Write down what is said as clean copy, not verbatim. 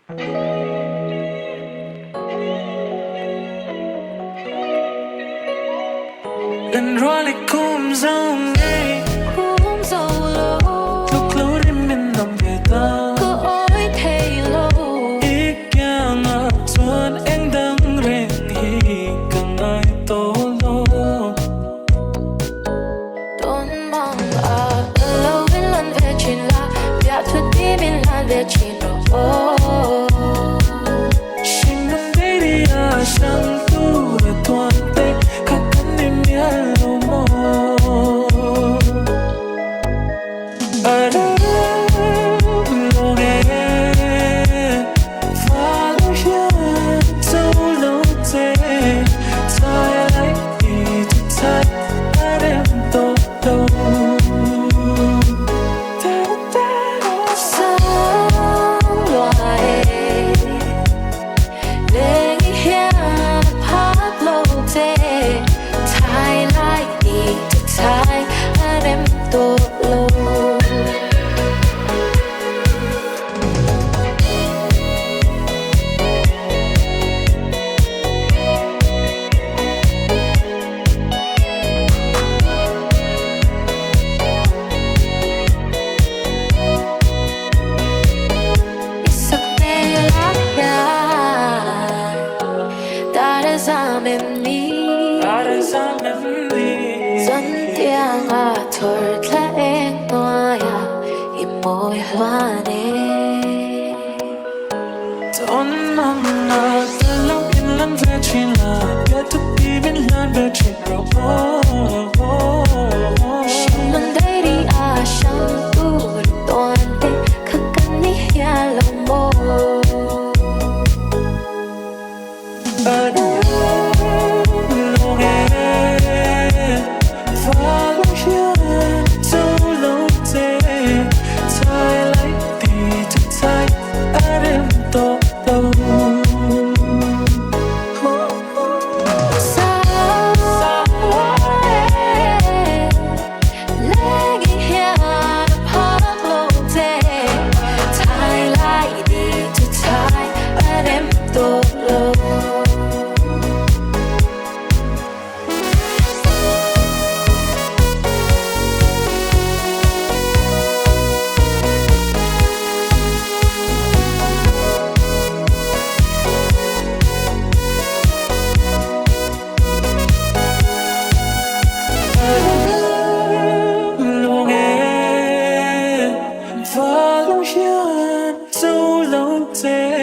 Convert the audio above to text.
Lần rồi lại cũng giống ngày cũng dẫu lâu lúc lối đi mình nằm về ta cứ ôi thấy lâu ý kia ngờ tuần anh đang rèn hi càng ai tô lô Don't mong lâu bên lần về chuyện là việc thuật đi bên lần về chuyện rồi xin mừng đây đi à sang tu để toàn tê khắc cắn đi miên lâu mơ ở đây lâu nghe và lâu hiền dấu lâu tê thay lại đi từ thay ở đêm tốt đâu Sống loài để hiện phát lâu tê thay lại đi từ thay ở đêm tốt lâu dẫn tiếng thôi là em nói im môi hoa nè Don't mong nào ta lâu yên lặng về chuyện là biết thức đi bên lan về chuyện rồi xin mừng đây đi sang tu được toàn tê khắc cắn đi ya lòng mô ở đây lâu nghe và lâu hiền dấu lâu tê thay lại đi từ thay ở đêm tốt đâu lâu nghe và lâu hiền dấu lâu tê